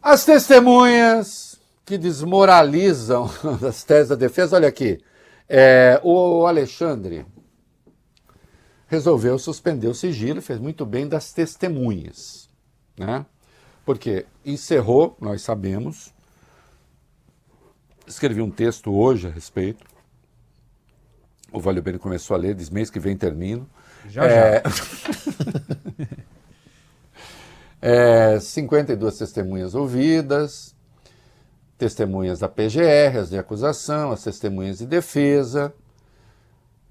As testemunhas que desmoralizam as teses da defesa, olha aqui, o Alexandre resolveu suspender o sigilo, fez muito bem das testemunhas, né? Porque encerrou, nós sabemos, escrevi um texto hoje a respeito, o Valeu Bene começou a ler, diz mês que vem termino. Já. 52 testemunhas ouvidas, testemunhas da PGR, as de acusação, as testemunhas de defesa.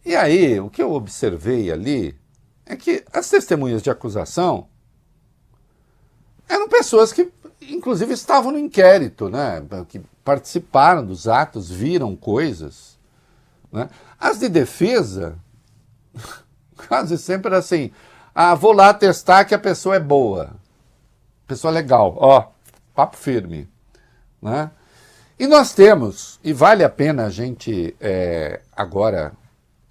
E aí, o que eu observei ali é que as testemunhas de acusação eram pessoas que, inclusive, estavam no inquérito, né? Que participaram dos atos, viram coisas, né? As de defesa, quase sempre era assim, vou lá atestar que a pessoa é boa, pessoa legal, papo firme, né? E nós temos, e vale a pena a gente agora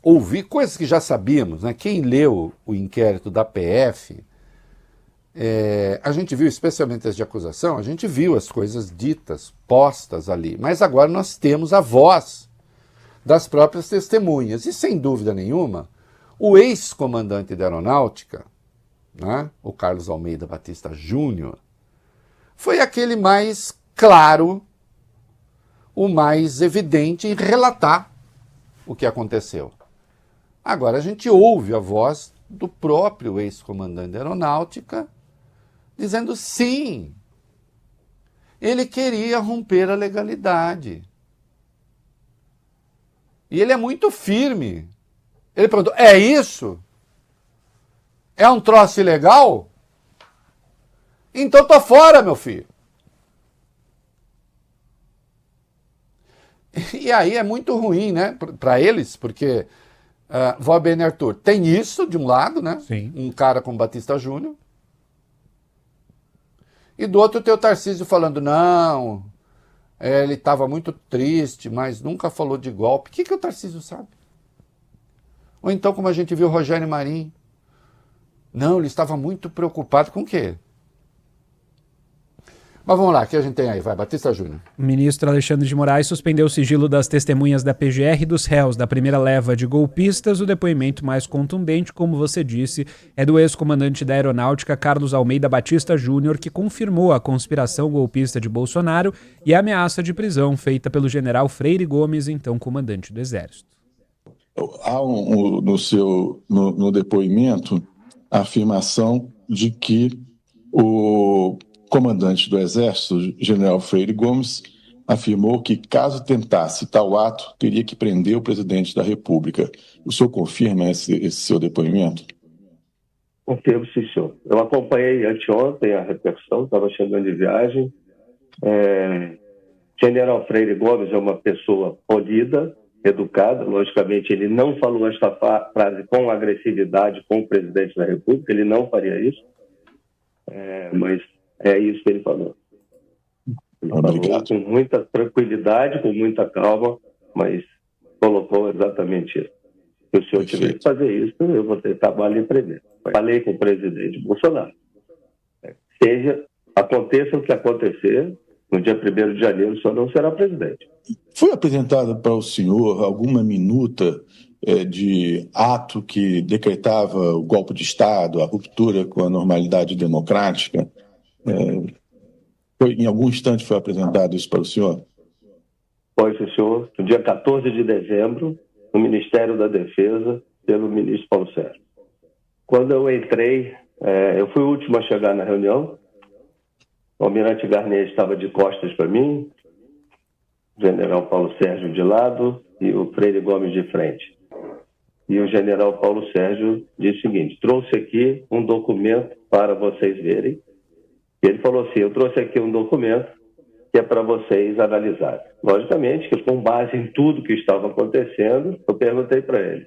ouvir coisas que já sabíamos, né? Quem leu o inquérito da PF, a gente viu, especialmente as de acusação, a gente viu as coisas ditas, postas ali, mas agora nós temos a voz das próprias testemunhas, e sem dúvida nenhuma, o ex-comandante da Aeronáutica, né, o Carlos Almeida Batista Júnior, foi aquele mais claro, o mais evidente em relatar o que aconteceu. Agora a gente ouve a voz do próprio ex-comandante da Aeronáutica dizendo sim, ele queria romper a legalidade. E ele é muito firme. Ele perguntou, é isso? É um troço ilegal? Então tô fora, meu filho. E aí é muito ruim, né, para eles, porque Valber Bene Arthur tem isso de um lado, né? Sim. Um cara como Batista Júnior. E do outro tem o Tarcísio falando, não, ele estava muito triste, mas nunca falou de golpe. O que o Tarcísio sabe? Ou então, como a gente viu o Rogério Marinho, não, ele estava muito preocupado com o quê? Mas vamos lá, o que a gente tem aí? Vai, Batista Júnior. O ministro Alexandre de Moraes suspendeu o sigilo das testemunhas da PGR e dos réus da primeira leva de golpistas. O depoimento mais contundente, como você disse, é do ex-comandante da Aeronáutica, Carlos Almeida Batista Júnior, que confirmou a conspiração golpista de Bolsonaro e a ameaça de prisão feita pelo general Freire Gomes, então comandante do Exército. Há no depoimento a afirmação de que o comandante do Exército, general Freire Gomes, afirmou que, caso tentasse tal ato, teria que prender o presidente da República. O senhor confirma esse seu depoimento? Confirmo, sim, senhor. Eu acompanhei anteontem a repercussão, estava chegando de viagem. General Freire Gomes é uma pessoa polida, educada. Logicamente, ele não falou esta frase com agressividade com o presidente da República, ele não faria isso. Mas é isso que ele falou. Ele Obrigado. falou com muita tranquilidade, com muita calma, mas colocou exatamente isso. Se o senhor tiver que fazer isso, eu vou ter trabalho em prender. Falei com o presidente Bolsonaro. Aconteça o que acontecer, no dia 1º de janeiro, o senhor não será presidente. Foi apresentada para o senhor alguma minuta de ato que decretava o golpe de Estado, a ruptura com a normalidade democrática? Em algum instante foi apresentado isso para o senhor? Foi, senhor. No dia 14 de dezembro, no Ministério da Defesa, pelo ministro Paulo Sérgio. Quando eu entrei, eu fui o último a chegar na reunião. O almirante Garnier estava de costas para mim, o general Paulo Sérgio de lado e o Freire Gomes de frente. E o general Paulo Sérgio disse o seguinte: trouxe aqui um documento para vocês verem. E ele falou assim: eu trouxe aqui um documento que é para vocês analisarem. Logicamente que, com base em tudo que estava acontecendo, eu perguntei para ele.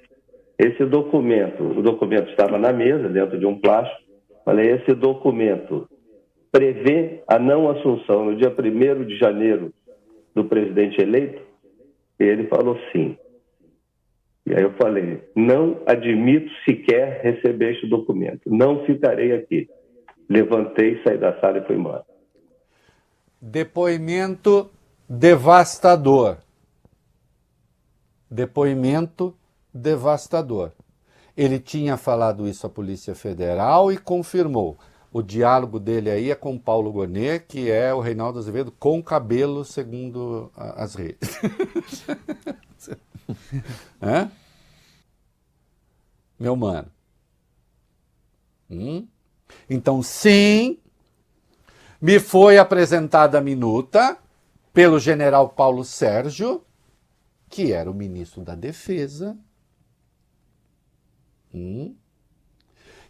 O documento estava na mesa, dentro de um plástico. Falei, esse documento prevê a não assunção no dia 1º de janeiro do presidente eleito? E ele falou sim. E aí eu falei, não admito sequer receber este documento. Não ficarei aqui. Levantei, saí da sala e fui embora. Depoimento devastador. Depoimento devastador. Ele tinha falado isso à Polícia Federal e confirmou. O diálogo dele aí é com Paulo Gonet, que é o Reinaldo Azevedo com cabelo, segundo as redes. Hã? Meu mano. Então, sim, me foi apresentada a minuta pelo general Paulo Sérgio, que era o ministro da Defesa.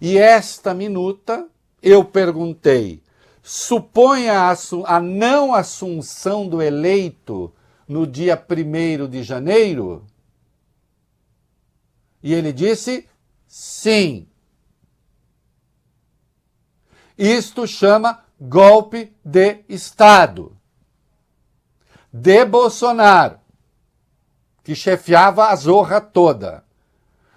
E esta minuta, eu perguntei, supõe a não assunção do eleito no dia 1º de janeiro? E ele disse, sim. Isto chama golpe de Estado. De Bolsonaro, que chefiava a zorra toda.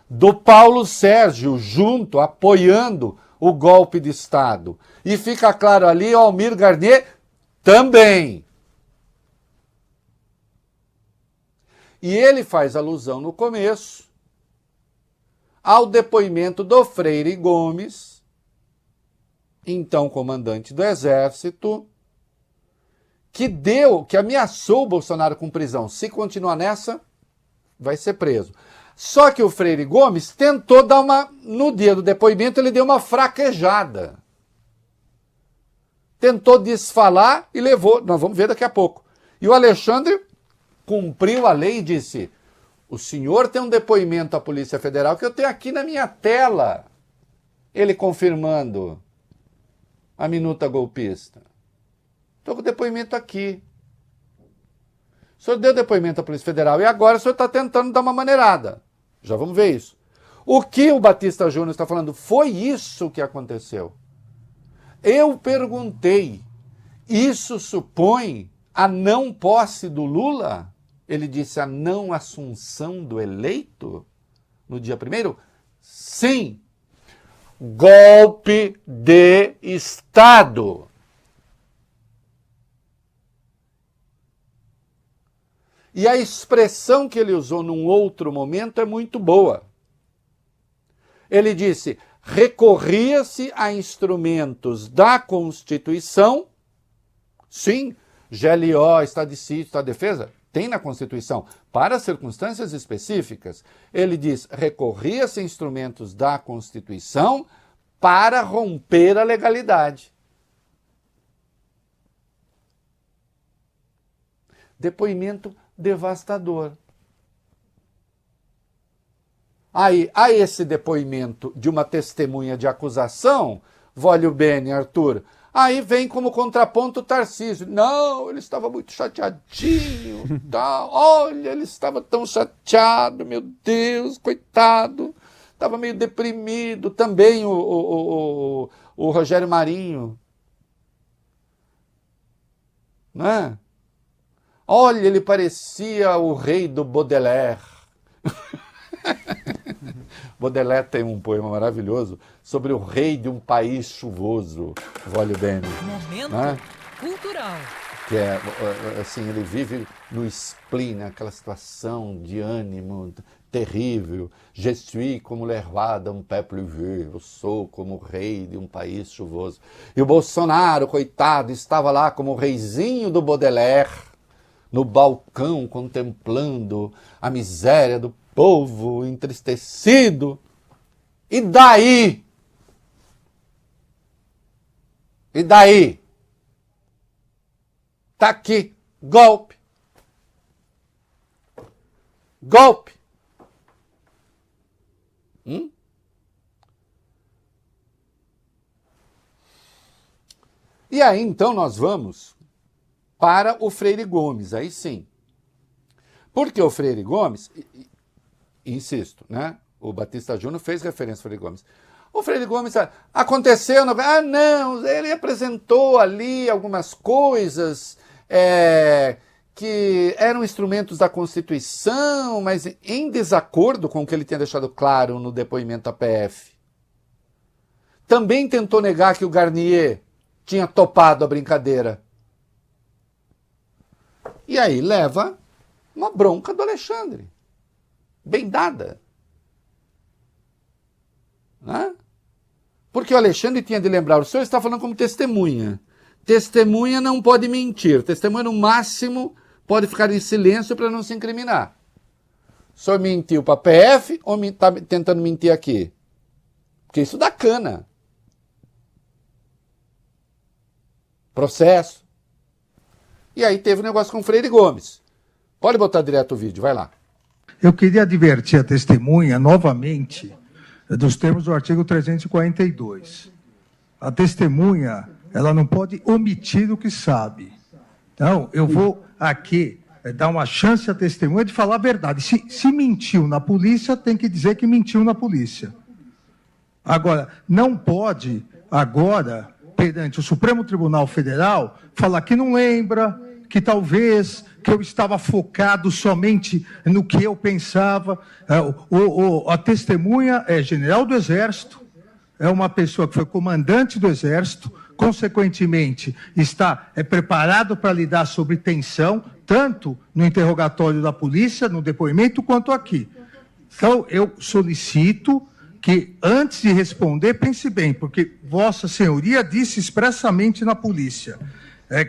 Do Paulo Sérgio junto, apoiando o golpe de Estado. E fica claro ali, Almir Garnier também. E ele faz alusão no começo ao depoimento do Freire Gomes, então comandante do Exército, que ameaçou o Bolsonaro com prisão. Se continuar nessa, vai ser preso. Só que o Freire Gomes tentou dar no dia do depoimento, ele deu uma fraquejada. Tentou desfalar e levou, nós vamos ver daqui a pouco. E o Alexandre cumpriu a lei e disse, o senhor tem um depoimento à Polícia Federal que eu tenho aqui na minha tela. Ele confirmando a minuta golpista. Estou com o depoimento aqui. O senhor deu depoimento à Polícia Federal e agora o senhor está tentando dar uma maneirada. Já vamos ver isso. O que o Batista Júnior está falando foi isso que aconteceu. Eu perguntei, isso supõe a não posse do Lula? Ele disse a não assunção do eleito no dia 1º? Sim. Golpe de Estado. E a expressão que ele usou num outro momento é muito boa. Ele disse, recorria-se a instrumentos da Constituição, sim, GLO, Estado de Sítio, Estado de Defesa, tem na Constituição, para circunstâncias específicas. Ele diz, recorria-se a instrumentos da Constituição para romper a legalidade. Depoimento devastador. Aí, a esse depoimento de uma testemunha de acusação, Vólio Bene, Arthur, aí vem como contraponto o Tarcísio. Não, ele estava muito chateadinho, tal. Olha, ele estava tão chateado, meu Deus, coitado. Estava meio deprimido. Também o Rogério Marinho. Não é? Olha, ele parecia o rei do Baudelaire. Baudelaire tem um poema maravilhoso sobre o rei de um país chuvoso, Vólio Bene. Momento cultural. Que é, assim, ele vive no spleen, né? Aquela situação de ânimo terrível. Je suis como le roi d'un peuple vieux. Eu sou como o rei de um país chuvoso. E o Bolsonaro, coitado, estava lá como o reizinho do Baudelaire, no balcão, contemplando a miséria do povo entristecido. E daí? E daí? Tá aqui, golpe. Golpe. E aí, então, nós vamos para o Freire Gomes, aí sim. Porque o Freire Gomes, insisto, né? O Batista Júnior fez referência ao Freire Gomes. O Freire Gomes, aconteceu, não, ele apresentou ali algumas coisas que eram instrumentos da Constituição, mas em desacordo com o que ele tinha deixado claro no depoimento à PF. Também tentou negar que o Garnier tinha topado a brincadeira. E aí leva uma bronca do Alexandre. Bem dada. Né? Porque o Alexandre tinha de lembrar, o senhor está falando como testemunha. Testemunha não pode mentir. Testemunha, no máximo, pode ficar em silêncio para não se incriminar. O senhor mentiu para a PF ou está tentando mentir aqui? Porque isso dá cana. Processo. E aí teve um negócio com o Freire Gomes. Pode botar direto o vídeo, vai lá. Eu queria advertir a testemunha, novamente, dos termos do artigo 342. A testemunha, ela não pode omitir o que sabe. Então, eu vou aqui dar uma chance à testemunha de falar a verdade. Se mentiu na polícia, tem que dizer que mentiu na polícia. Agora, não pode, agora, perante o Supremo Tribunal Federal, falar que não lembra, que talvez, que eu estava focado somente no que eu pensava. A testemunha é general do Exército, é uma pessoa que foi comandante do Exército, consequentemente está preparado para lidar sobre tensão, tanto no interrogatório da polícia, no depoimento, quanto aqui. Então, eu solicito que, antes de responder, pense bem, porque Vossa Senhoria disse expressamente na polícia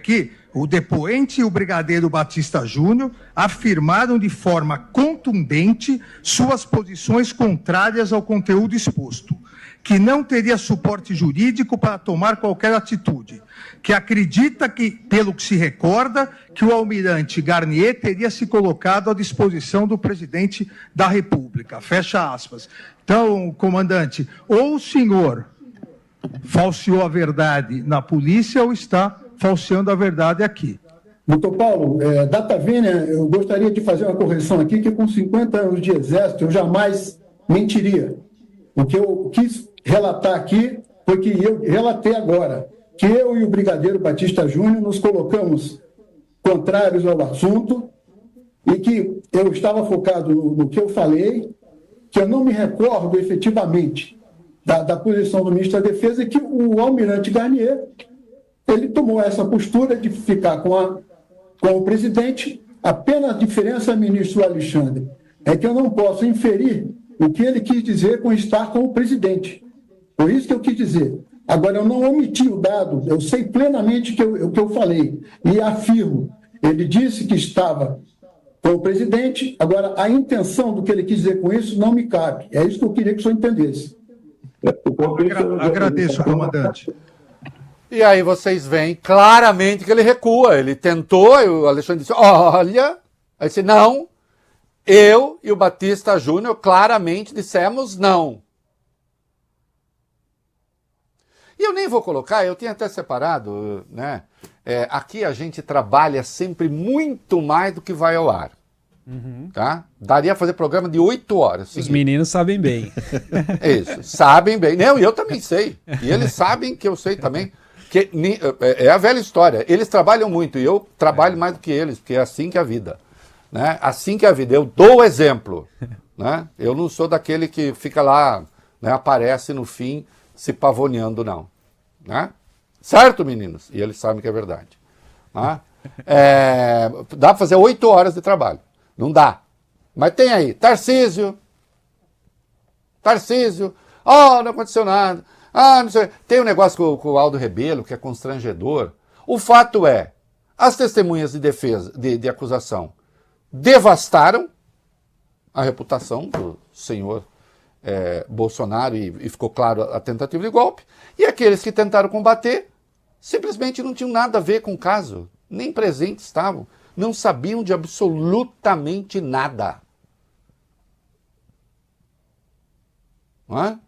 que o depoente e o brigadeiro Batista Júnior afirmaram de forma contundente suas posições contrárias ao conteúdo exposto, que não teria suporte jurídico para tomar qualquer atitude, que acredita que, pelo que se recorda, que o almirante Garnier teria se colocado à disposição do presidente da República. Fecha aspas. Então, comandante, ou o senhor falseou a verdade na polícia ou está falseando a verdade aqui. Doutor Paulo, data vênia, eu gostaria de fazer uma correção aqui, que com 50 anos de exército eu jamais mentiria. O que eu quis relatar aqui foi que eu relatei agora, que eu e o brigadeiro Batista Júnior nos colocamos contrários ao assunto e que eu estava focado no que eu falei, que eu não me recordo efetivamente da posição do ministro da Defesa, e que o almirante Garnier ele tomou essa postura de ficar com o presidente. Apenas a diferença, ministro Alexandre, é que eu não posso inferir o que ele quis dizer com estar com o presidente. Foi isso que eu quis dizer. Agora, eu não omiti o dado, eu sei plenamente o que eu falei, e afirmo. Ele disse que estava com o presidente, agora a intenção do que ele quis dizer com isso não me cabe. É isso que eu queria que o senhor entendesse. Agradeço, comandante. E aí vocês veem claramente que ele recua. Ele tentou, e o Alexandre disse, olha, aí disse, não, eu e o Batista Júnior claramente dissemos não. E eu nem vou colocar, eu tinha até separado, né? Aqui a gente trabalha sempre muito mais do que vai ao ar. Tá? Daria a fazer programa de 8 horas. Os meninos sabem bem. Isso, sabem bem. Não, e eu também sei. E eles sabem que eu sei também. Que é a velha história. Eles trabalham muito e eu trabalho mais do que eles, porque é assim que é a vida. Né? Assim que é a vida. Eu dou o exemplo. Né? Eu não sou daquele que fica lá, né, aparece no fim se pavoneando, não. Né? Certo, meninos? E eles sabem que é verdade. Né? Dá para fazer 8 horas de trabalho. Não dá. Mas tem aí, Tarcísio, não aconteceu nada. Não sei. Tem um negócio com o Aldo Rebelo que é constrangedor. O fato é, as testemunhas de defesa, de acusação, devastaram a reputação do senhor Bolsonaro e ficou claro a tentativa de golpe. E aqueles que tentaram combater simplesmente não tinham nada a ver com o caso, nem presentes estavam. Não sabiam de absolutamente nada. Não é?